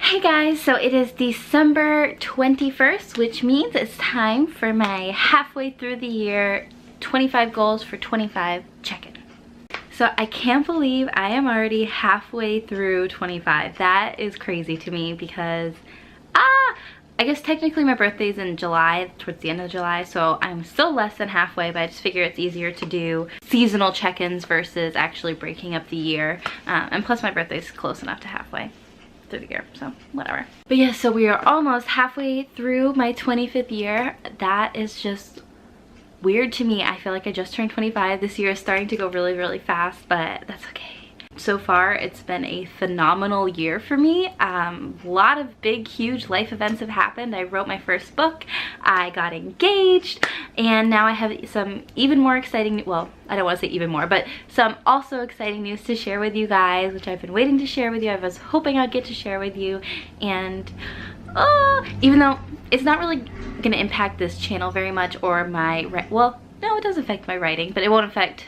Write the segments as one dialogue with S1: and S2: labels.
S1: Hey guys, so it is December 21st, which means it's time for my halfway through the year 25 goals for 25 check-in. So I can't believe I am already halfway through 25. That is crazy to me because I guess technically my birthday's in July, towards the end of July, so I'm still less than halfway, but I just figure it's easier to do seasonal check-ins versus actually breaking up the year. And plus my birthday's close enough to halfway through the year, so whatever. But yeah, so we are almost halfway through my 25th year. That is just weird to me. I feel like I just turned 25. This year is starting to go really, really fast, but that's okay. So far, it's been a phenomenal year for me. A lot of big, huge life events have happened. I wrote my first book, I got engaged, and now I have some even more exciting, well, I don't want to say even more, but some also exciting news to share with you guys, which I've been waiting to share with you. I was hoping I'd get to share with you, and even though it's not really gonna impact this channel very much or my, well, no, it does affect my writing, but it won't affect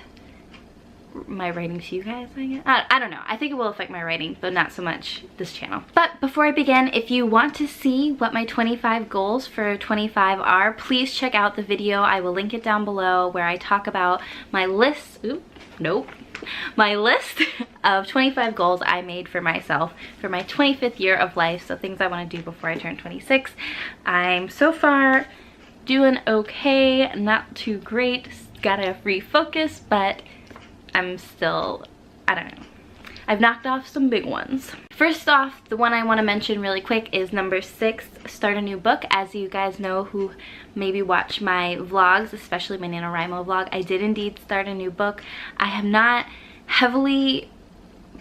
S1: my writing to you guys, I guess. I don't know. I think it will affect my writing, but not so much this channel. But before I begin, if you want to see what my 25 goals for 25 are, please check out the video. I will link it down below where I talk about my list. My list of 25 goals I made for myself for my 25th year of life. So things I want to do before I turn 26. I'm so far doing okay, not too great. Gotta refocus, but I'm still, I don't know. I've knocked off some big ones. First off, the one I want to mention really quick is number 6, start a new book. As you guys know who maybe watch my vlogs, especially my NaNoWriMo vlog, I did indeed start a new book. I am not heavily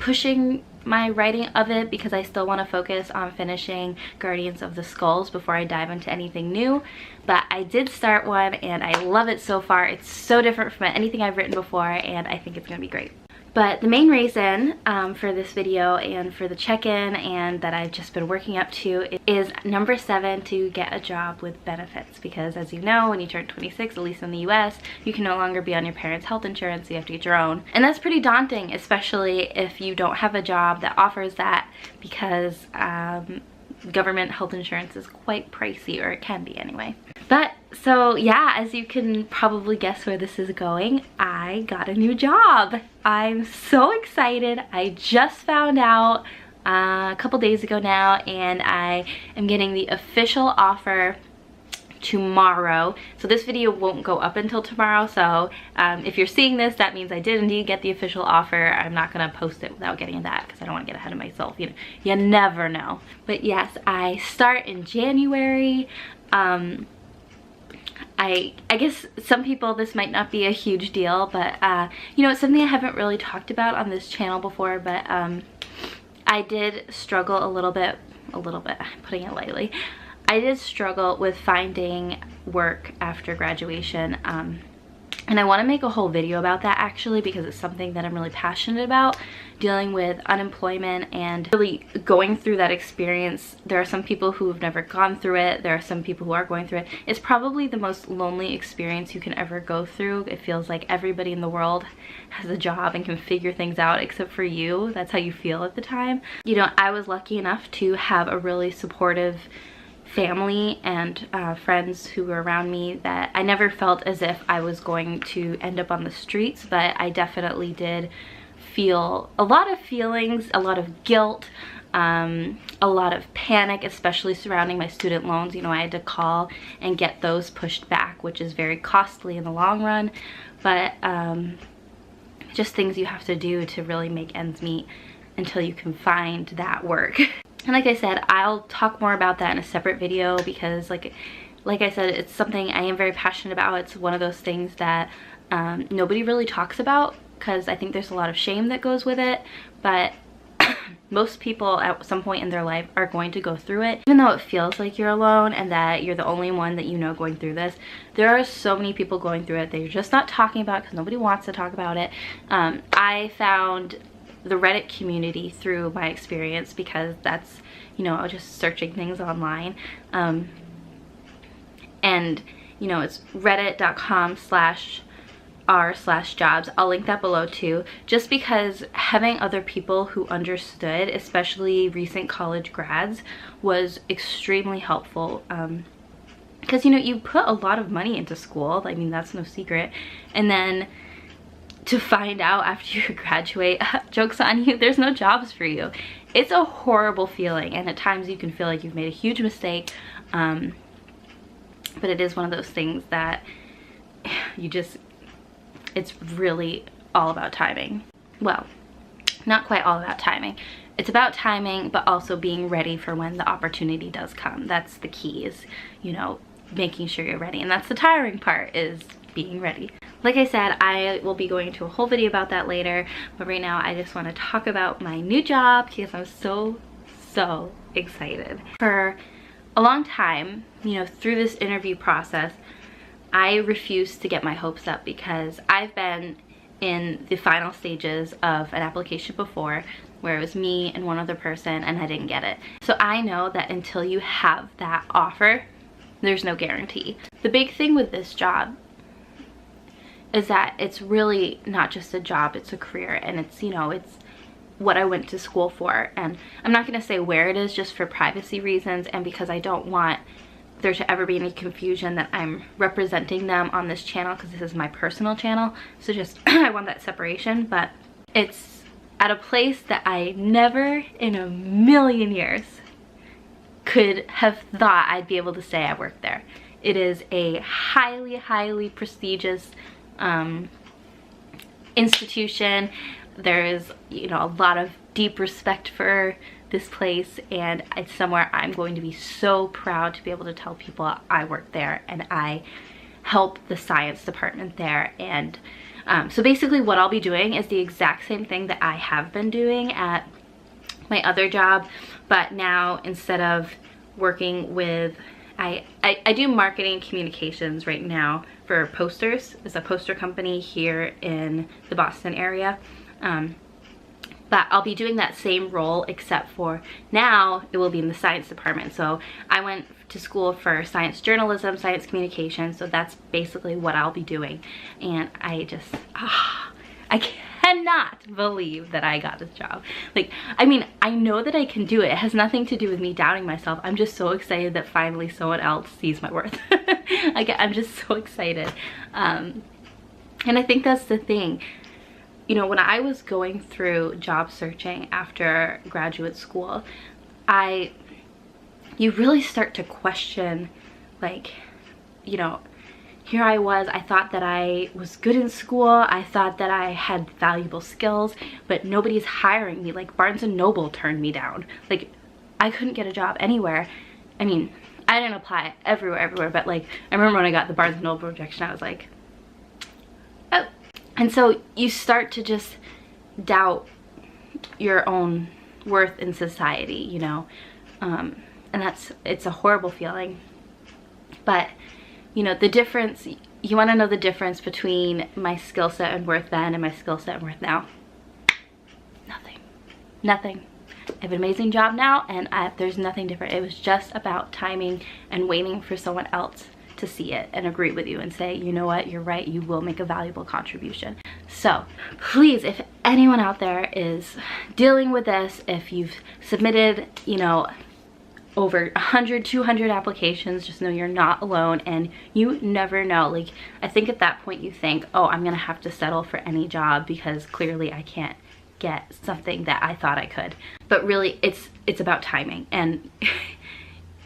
S1: pushing my writing of it because I still want to focus on finishing Guardians of the Skulls before I dive into anything new, but I did start one and I love it so far. It's so different from anything I've written before and I think it's gonna be great. But the main reason for this video and for the check-in and that I've just been working up to is number 7, to get a job with benefits. Because as you know, when you turn 26, at least in the US, you can no longer be on your parents' health insurance, so you have to get your own. And that's pretty daunting, especially if you don't have a job that offers that, because government health insurance is quite pricey, or it can be anyway. But so yeah, as you can probably guess where this is going, I got a new job. I'm so excited. I just found out a couple days ago now, and I am getting the official offer tomorrow. So this video won't go up until tomorrow, so if you're seeing this, that means I did indeed get the official offer. I'm not gonna post it without getting that because I don't want to get ahead of myself. You never know. But yes, I start in January. I guess some people this might not be a huge deal, but you know, it's something I haven't really talked about on this channel before, but I did struggle a little bit, I'm putting it lightly. I did struggle with finding work after graduation, and I want to make a whole video about that actually, because it's something that I'm really passionate about, dealing with unemployment and really going through that experience. There are some people who have never gone through it. There are some people who are going through it. It's probably the most lonely experience you can ever go through. It feels like everybody in the world has a job and can figure things out except for you. That's how you feel at the time. You know, I was lucky enough to have a really supportive family and friends who were around me that I never felt as if I was going to end up on the streets, but I definitely did feel a lot of feelings, a lot of guilt, a lot of panic, especially surrounding my student loans. You know, I had to call and get those pushed back, which is very costly in the long run, but just things you have to do to really make ends meet until you can find that work. And like I said, I'll talk more about that in a separate video because like I said, it's something I am very passionate about. It's one of those things that nobody really talks about because I think there's a lot of shame that goes with it, but most people at some point in their life are going to go through it. Even though it feels like you're alone and that you're the only one that you know going through this, there are so many people going through it that you're just not talking about because nobody wants to talk about it. I found the Reddit community through my experience because that's, you know, I was just searching things online, and you know, it's reddit.com/ r/jobs. I'll link that below too, just because having other people who understood, especially recent college grads, was extremely helpful. Because, you know, you put a lot of money into school. I mean, that's no secret. And then to find out after you graduate, joke's on you, there's no jobs for you. It's a horrible feeling, and at times you can feel like you've made a huge mistake. But it is one of those things that you just, it's really all about timing. Well, not quite all about timing. It's about timing, but also being ready for when the opportunity does come. That's the key, is, you know, making sure you're ready. And that's the tiring part, is being ready. Like I said, I will be going into a whole video about that later, but right now I just want to talk about my new job because I'm so excited. For a long time, you know, through this interview process, I refused to get my hopes up because I've been in the final stages of an application before where it was me and one other person and I didn't get it. So I know that until you have that offer, there's no guarantee. The big thing with this job is that it's really not just a job, it's a career, and it's, you know, it's what I went to school for. And I'm not gonna say where it is, just for privacy reasons and because I don't want there to ever be any confusion that I'm representing them on this channel, because this is my personal channel. So just, I want that separation, but it's at a place that I never in a million years could have thought I'd be able to say I worked there. It is a highly prestigious institution. There is, you know, a lot of deep respect for this place, and it's somewhere I'm going to be so proud to be able to tell people I work there and I help the science department there. And so basically what I'll be doing is the exact same thing that I have been doing at my other job, but now instead of working with, I do marketing communications right now for posters. It's a poster company here in the Boston area. But I'll be doing that same role, except for now it will be in the science department. So I went to school for science journalism, science communication, so that's basically what I'll be doing. And I just, I cannot believe that I got this job. Like, I mean, I know that I can do it. It has nothing to do with me doubting myself. I'm just so excited that finally someone else sees my worth. I'm just so excited. And I think that's the thing. You know, when I was going through job searching after graduate school, you really start to question, like, you know, here I was, I thought that I was good in school, I thought that I had valuable skills, but nobody's hiring me. Like, Barnes & Noble turned me down. Like, I couldn't get a job anywhere. I mean, I didn't apply everywhere, but like, I remember when I got the Barnes & Noble rejection, I was like, oh. And so you start to just doubt your own worth in society, you know, and it's a horrible feeling. But, you know, the difference, you want to know the difference between my skill set and worth then and my skill set and worth now? Nothing. I have an amazing job now, and there's nothing different. It was just about timing and waiting for someone else to see it and agree with you and say, you know what, you're right, you will make a valuable contribution. So please, if anyone out there is dealing with this, if you've submitted, you know, over 100, 200 applications, just know you're not alone, and you never know. Like, I think at that point you think, oh, I'm gonna have to settle for any job because clearly I can't get something that I thought I could. But really, it's about timing. And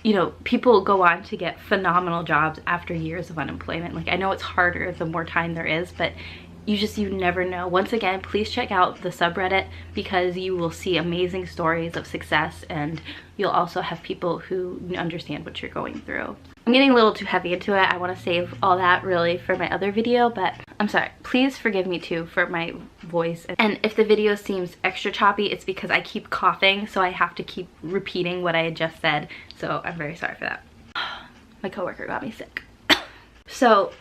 S1: you know, people go on to get phenomenal jobs after years of unemployment. Like, I know it's harder the more time there is, but you never know. Once again, please check out the subreddit, because you will see amazing stories of success, and you'll also have people who understand what you're going through. I'm getting a little too heavy into it. I want to save all that really for my other video, but I'm sorry. Please forgive me too for my voice. And if the video seems extra choppy, it's because I keep coughing, so I have to keep repeating what I had just said. So I'm very sorry for that. My coworker got me sick. So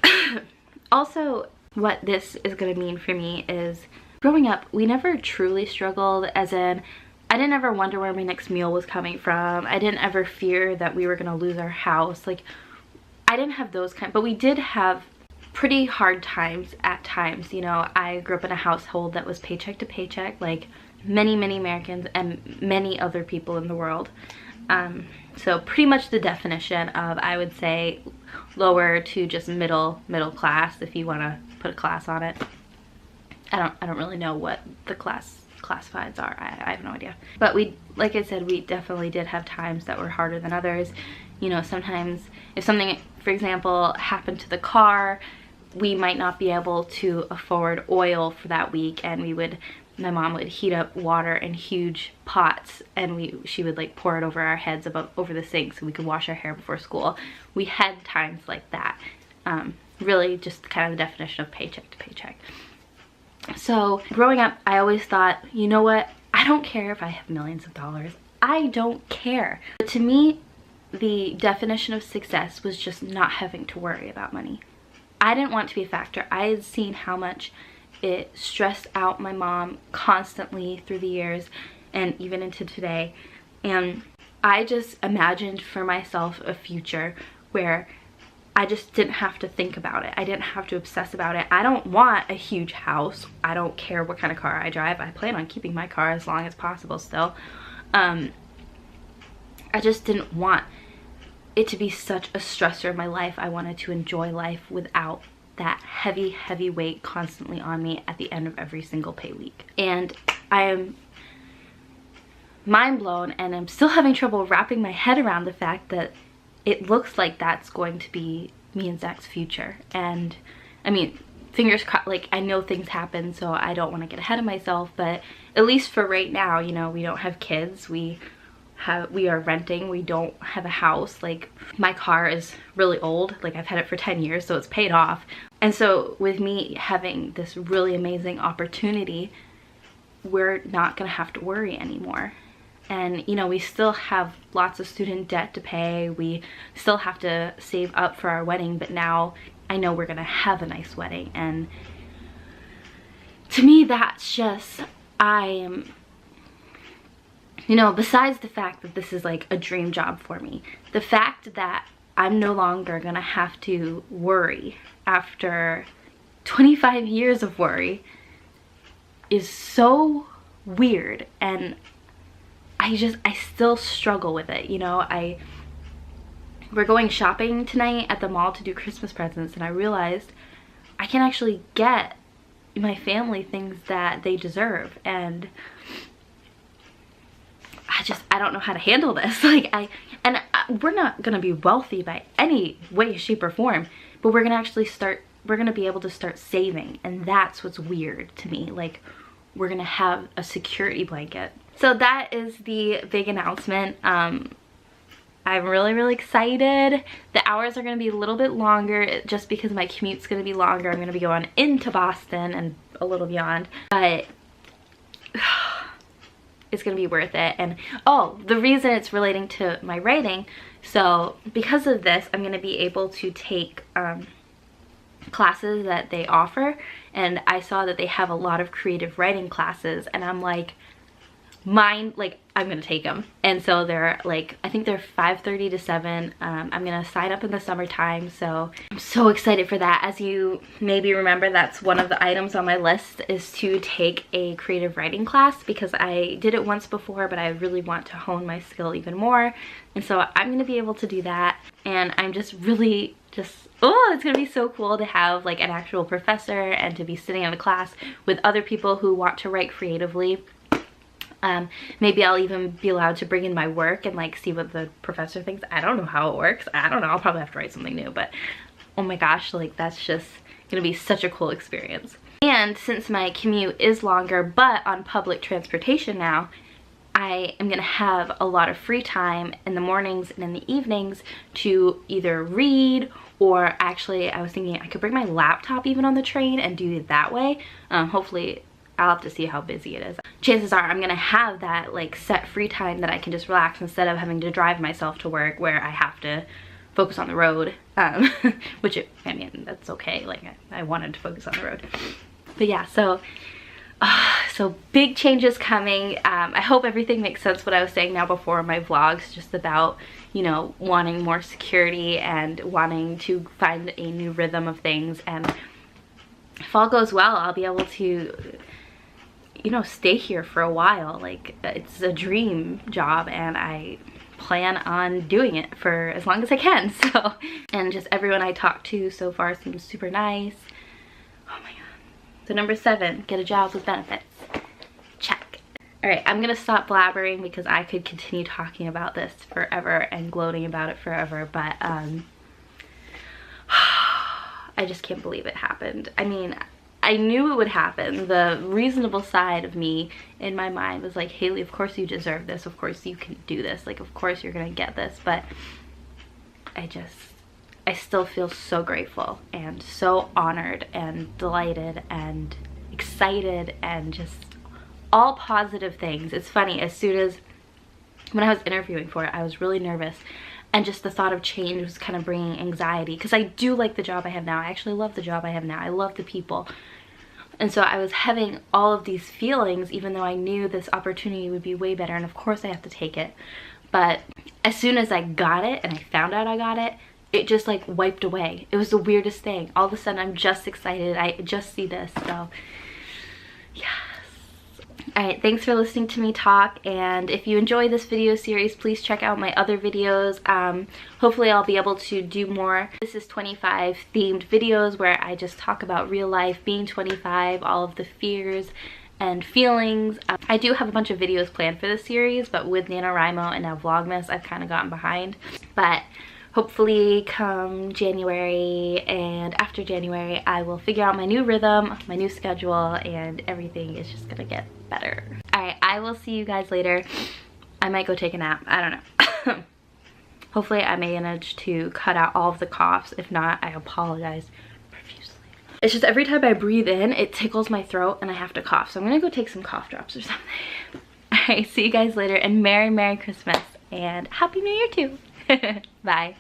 S1: also, what this is going to mean for me is, growing up, we never truly struggled, as in, I didn't ever wonder where my next meal was coming from. I didn't ever fear that we were going to lose our house. Like, I didn't have those but we did have pretty hard times at times. You know, I grew up in a household that was paycheck to paycheck, like many Americans and many other people in the world. So pretty much the definition of, I would say, lower to just middle class, if you want to put a class on it. I don't really know what the classifieds are. I have no idea. But we, like I said, we definitely did have times that were harder than others. You know, sometimes if something, for example, happened to the car, we might not be able to afford oil for that week, and my mom would heat up water in huge pots, and she would like pour it over our heads over the sink so we could wash our hair before school. We had times like that. Really just kind of the definition of paycheck to paycheck. So growing up, I always thought, you know what, I don't care if I have millions of dollars. I don't care. But to me, the definition of success was just not having to worry about money. I didn't want to be a factor. I had seen how much it stressed out my mom constantly through the years and even into today. And I just imagined for myself a future where I just didn't have to think about it. I didn't have to obsess about it. I don't want a huge house. I don't care what kind of car I drive. I plan on keeping my car as long as possible still. I just didn't want it to be such a stressor in my life. I wanted to enjoy life without that heavy weight constantly on me at the end of every single pay week. And I am mind blown, and I'm still having trouble wrapping my head around the fact that it looks like that's going to be me and Zach's future. And I mean, fingers crossed, like I know things happen, so I don't want to get ahead of myself, but at least for right now, you know, we don't have kids, we are renting, we don't have a house. Like my car is really old, like I've had it for 10 years, so it's paid off. And so with me having this really amazing opportunity, we're not gonna have to worry anymore. And you know, we still have lots of student debt to pay, we still have to save up for our wedding, but now I know we're gonna have a nice wedding. And to me, that's just, I am, you know, besides the fact that this is like a dream job for me, the fact that I'm no longer gonna have to worry after 25 years of worry is so weird. And I still struggle with it, you know. We're going shopping tonight at the mall to do Christmas presents, and I realized I can actually get my family things that they deserve, and I don't know how to handle this. Like we're not gonna be wealthy by any way, shape, or form, but we're gonna be able to start saving, and that's what's weird to me. Like we're gonna have a security blanket. So that is the big announcement. I'm really excited. The hours are gonna be a little bit longer just because my commute's gonna be longer. I'm gonna be going into Boston and a little beyond, but it's gonna be worth it. And oh, the reason it's relating to my writing, so because of this, I'm gonna be able to take classes that they offer, and I saw that they have a lot of creative writing classes, and I'm like, I'm gonna take them. And so they're like, I think they're 5:30 to 7. I'm gonna sign up in the summertime, so I'm so excited for that. As you maybe remember, that's one of the items on my list, is to take a creative writing class, because I did it once before, but I really want to hone my skill even more. And so I'm gonna be able to do that, and I'm just really oh, it's gonna be so cool to have like an actual professor and to be sitting in a class with other people who want to write creatively. Maybe I'll even be allowed to bring in my work and like see what the professor thinks. I don't know how it works. I don't know. I'll probably have to write something new, but oh my gosh, like that's just gonna be such a cool experience. And since my commute is longer but on public transportation now, I am gonna have a lot of free time in the mornings and in the evenings to either read, or actually I was thinking I could bring my laptop even on the train and do it that way. Hopefully I'll have to see how busy it is. Chances are I'm gonna have that like set free time that I can just relax instead of having to drive myself to work where I have to focus on the road, which I mean, that's okay. Like I wanted to focus on the road. But yeah, so So big changes coming. I hope everything makes sense what I was saying now before in my vlogs, just about, you know, wanting more security and wanting to find a new rhythm of things. And if all goes well, I'll be able to, you know, stay here for a while. Like, it's a dream job and I plan on doing it for as long as I can. So, and just everyone I talked to so far seems super nice. Oh my god. So number 7, get a job with benefits. Check. All right, I'm gonna stop blabbering because I could continue talking about this forever and gloating about it forever, but I just can't believe it happened. I mean, I knew it would happen. The reasonable side of me in my mind was like, Haley, of course you deserve this. Of course you can do this. Like, of course you're gonna get this. But I still feel so grateful and so honored and delighted and excited and just all positive things. It's funny, as soon as, when I was interviewing for it, I was really nervous. And just the thought of change was kind of bringing anxiety, because I do like the job I have now. I actually love the job I have now. I love the people. And so I was having all of these feelings, even though I knew this opportunity would be way better. And of course I have to take it. But as soon as I got it and I found out I got it, it just like wiped away. It was the weirdest thing. All of a sudden I'm just excited. I just see this. So yes. Alright, thanks for listening to me talk, and if you enjoy this video series, please check out my other videos. Hopefully I'll be able to do more. This is 25 themed videos where I just talk about real life, being 25, all of the fears and feelings. I do have a bunch of videos planned for this series, but with NaNoWriMo and now Vlogmas, I've kind of gotten behind. But hopefully come January and after January, I will figure out my new rhythm, my new schedule, and everything is just gonna get better. Alright, I will see you guys later. I might go take a nap. I don't know. Hopefully I manage to cut out all of the coughs. If not, I apologize profusely. It's just every time I breathe in, it tickles my throat and I have to cough. So I'm gonna go take some cough drops or something. Alright, see you guys later, and Merry Christmas and Happy New Year too. Bye.